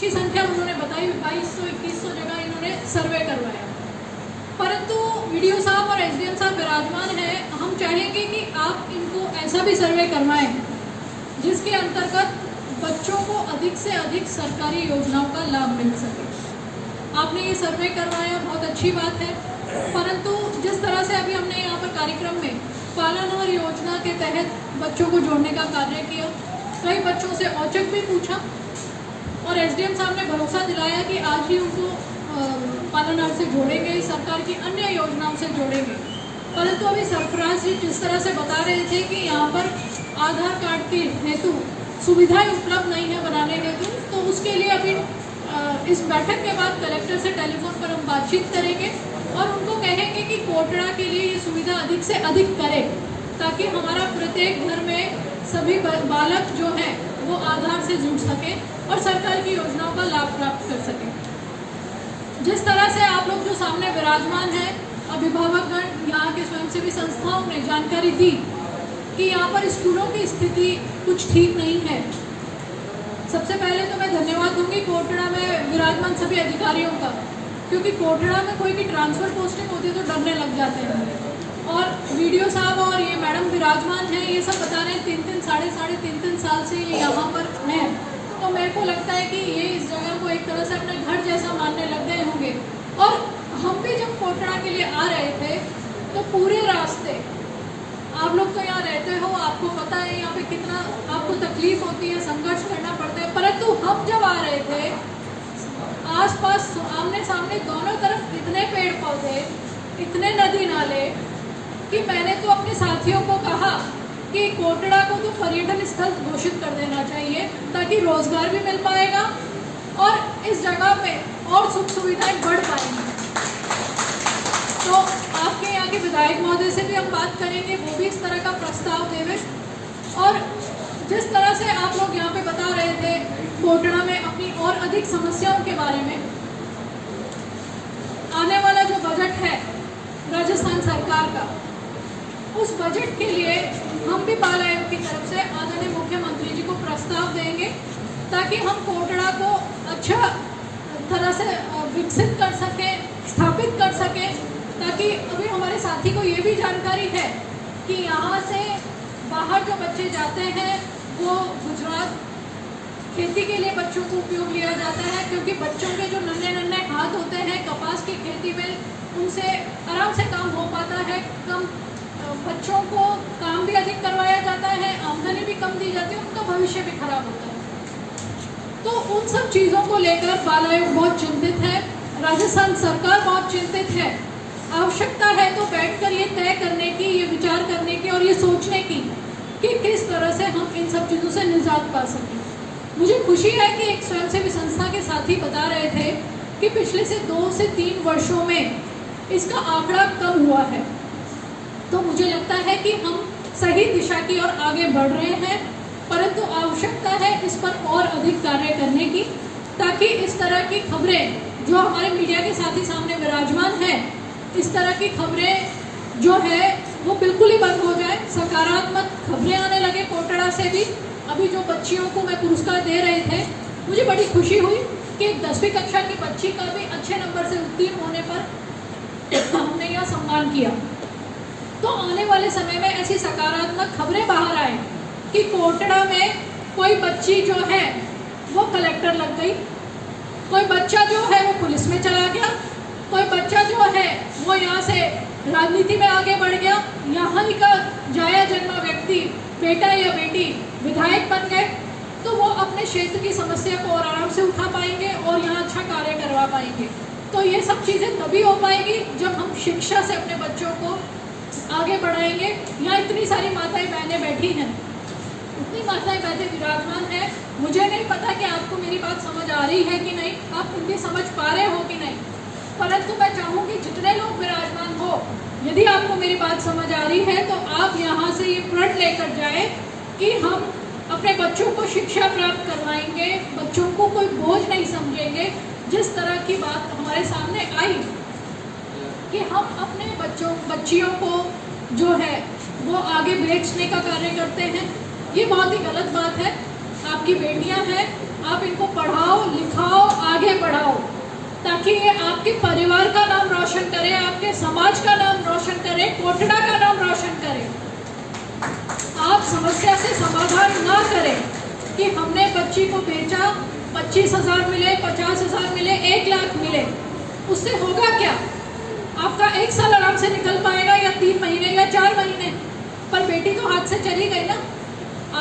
अच्छी संख्या उन्होंने बताई, 2200-2100 जगह इन्होंने सर्वे करवाया। परंतु वीडियो साहब और एसडीएम साहब विराजमान हैं, हम चाहेंगे कि आप इनको ऐसा भी सर्वे करवाएं जिसके अंतर्गत बच्चों को अधिक से अधिक सरकारी योजनाओं का लाभ मिल सके। आपने ये सर्वे करवाया, बहुत अच्छी बात है, परंतु जिस तरह से अभी हमने यहाँ पर कार्यक्रम में पालनहार योजना के तहत बच्चों को जोड़ने का कार्य किया, कई बच्चों से औचक भी पूछा और एसडीएम साहब ने भरोसा दिलाया कि आज ही उनको पालनहार से जोड़ेंगे, सरकार की अन्य योजनाओं से जोड़ेंगे। परंतु अभी सरफराज जी जिस तरह से बता रहे थे कि यहाँ पर आधार कार्ड के हेतु सुविधाएं उपलब्ध नहीं है बनाने हेतु, तो उसके लिए अभी इस बैठक के बाद कलेक्टर से टेलीफोन पर हम बातचीत करेंगे और उनको कहेंगे कि कोटड़ा के लिए ये सुविधा अधिक से अधिक करें, ताकि हमारा प्रत्येक घर में सभी बालक जो हैं वो आधार से जुड़ सकें और सरकार की योजनाओं का लाभ प्राप्त कर सकें। जिस तरह से आप लोग जो सामने विराजमान हैं, अभिभावकगण, यहाँ के स्वयंसेवी संस्थाओं ने जानकारी दी कि यहाँ पर स्कूलों की स्थिति कुछ ठीक नहीं है। सबसे पहले तो मैं धन्यवाद दूंगी कोटड़ा में विराजमान सभी अधिकारियों का, क्योंकि कोटड़ा में कोई की ट्रांसफ़र पोस्टिंग होती है तो डरने लग जाते हैं। और वीडियो साहब और ये मैडम विराजमान हैं, ये सब बता रहे हैं 3-3 साढ़े 3 साल से ये यहाँ पर हैं, तो मेरे को लगता है कि ये इस जगह को एक तरह से अपने घर जैसा मानने लग गए होंगे। और हम भी जब कोटड़ा के लिए आ रहे थे तो पूरे रास्ते, आप लोग तो यहाँ रहते हो, आपको पता है यहाँ पे कितना आपको तकलीफ होती है, संघर्ष करना पड़ता है, परंतु हम जब आ रहे थे आसपास आमने सामने दोनों तरफ इतने पेड़ पौधे, इतने नदी नाले कि मैंने तो अपने साथियों को कहा कि कोटड़ा को तो पर्यटन स्थल घोषित कर देना चाहिए, ताकि रोजगार भी मिल पाएगा और इस जगह पे और सुख सुविधाएं बढ़ पाएंगी। तो आपके यहाँ के विधायक महोदय से भी हम बात करेंगे, वो भी इस तरह का प्रस्ताव देवे। और जिस तरह से आप लोग यहाँ पे बता रहे थे कोटड़ा में अपनी और अधिक समस्याओं के बारे में, आने वाला जो बजट है राजस्थान सरकार का, उस बजट के लिए हम भी बाल आयोग की तरफ से आदरणीय मुख्यमंत्री जी को प्रस्ताव देंगे, ताकि हम कोटड़ा को अच्छा तरह से विकसित कर सकें, स्थापित कर सकें, ताकि अभी हमारे साथी को ये भी जानकारी है कि यहाँ से बाहर जो बच्चे जाते हैं वो गुजरात खेती के लिए बच्चों को उपयोग लिया जाता है, क्योंकि बच्चों के जो नन्हे हाथ होते हैं कपास की खेती में, उनसे आराम से काम हो पाता है, कम बच्चों को काम भी अधिक करवाया जाता है, आमदनी भी कम दी जाती है, उनका भविष्य भी खराब होता है। तो उन सब चीज़ों को लेकर बाल आयोग बहुत चिंतित है, राजस्थान सरकार बहुत चिंतित है। आवश्यकता है तो बैठकर ये तय करने की, ये विचार करने की और ये सोचने की कि किस तरह से हम इन सब चीज़ों से निजात पा सकें। मुझे खुशी है कि एक स्वयंसेवी संस्था के साथी बता रहे थे कि पिछले से 2 से 3 वर्षों में इसका आंकड़ा कम हुआ है, तो मुझे लगता है कि हम सही दिशा की ओर आगे बढ़ रहे हैं, परंतु आवश्यकता है इस पर और अधिक कार्य करने की, ताकि इस तरह की खबरें जो हमारे मीडिया के साथी सामने विराजमान है, इस तरह की खबरें जो है वो बिल्कुल ही बंद हो जाए, सकारात्मक खबरें आने लगे कोटड़ा से भी। अभी जो बच्चियों को मैं पुरस्कार दे रहे थे, मुझे बड़ी खुशी हुई कि 10वीं कक्षा की बच्ची का भी अच्छे नंबर से उत्तीर्ण होने पर हमने यह सम्मान किया। तो आने वाले समय में ऐसी सकारात्मक खबरें बाहर आए कि कोटड़ा में कोई बच्ची जो है वो कलेक्टर लग गई, कोई बच्चा जो है वो पुलिस में चला गया, कोई बच्चा जो है वो यहाँ से राजनीति में आगे बढ़ गया, यहाँ का जाया जन्मा व्यक्ति, बेटा या बेटी विधायक बन गए, तो वो अपने क्षेत्र की समस्या को और आराम से उठा पाएंगे और यहाँ अच्छा कार्य करवा पाएंगे। तो ये सब चीज़ें तभी हो पाएगी जब हम शिक्षा से अपने बच्चों को आगे बढ़ाएंगे। यहाँ इतनी सारी माताएं बहनें बैठी हैं, इतनी माताएं बहनें विराजमान हैं, मुझे नहीं पता कि आपको मेरी बात समझ आ रही है कि नहीं, आप उनकी समझ पा रहे हो कि नहीं, परंतु मैं चाहूँगी जितने लोग विराजमान हो, यदि आपको मेरी बात समझ आ रही है तो आप यहाँ से ये प्रण लेकर जाए कि हम अपने बच्चों को शिक्षा प्राप्त करवाएंगे, बच्चों को कोई बोझ नहीं समझेंगे। जिस तरह की बात हमारे सामने आई कि हम अपने बच्चियों को जो है वो आगे बेचने का कार्य करते हैं, ये बहुत ही गलत बात है। आपकी बेटियां हैं, आप इनको पढ़ाओ लिखाओ ताकि ये आपके परिवार का नाम रोशन करे, आपके समाज का नाम रोशन करे, कोटड़ा का नाम रोशन करे। आप समस्या से समाधान ना करें कि हमने बच्ची को बेचा, 25,000 मिले, 50,000 मिले, 1 लाख मिले, उससे होगा क्या? आपका 1 साल आराम से निकल पाएगा या 3 महीने या 4 महीने, पर बेटी तो हाथ से चली गई ना।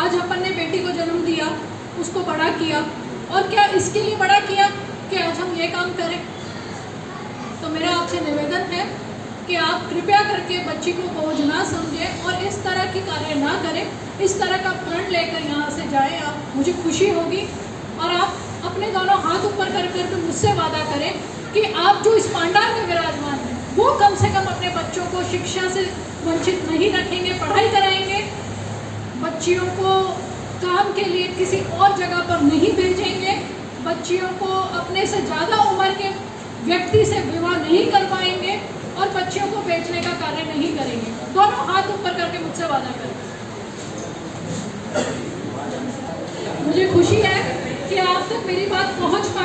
आज अपन ने बेटी को जन्म दिया, उसको बड़ा किया, और क्या इसके लिए बड़ा किया कि आज हम ये काम करें? तो मेरा आपसे निवेदन है कि आप कृपया करके बच्ची को बोझ ना समझें और इस तरह की कार्य ना करें। इस तरह का प्रण लेकर यहाँ से जाएं आप, मुझे खुशी होगी। और आप अपने दोनों हाथ ऊपर कर कर मुझसे वादा करें कि आप जो इस पांडाल में विराजमान हैं वो कम से कम अपने बच्चों को शिक्षा से वंचित नहीं रखेंगे, पढ़ाई कराएंगे, बच्चियों को काम के लिए किसी और जगह पर नहीं भेजेंगे, बच्चियों को अपने से ज़्यादा उम्र के व्यक्ति से विवाह नहीं करवाएंगे और बच्चियों को बेचने का कार्य नहीं करेंगे। दोनों हाथ ऊपर करके मुझसे वादा करें। मुझे खुशी है कि आप तक मेरी बात पहुंच पाई।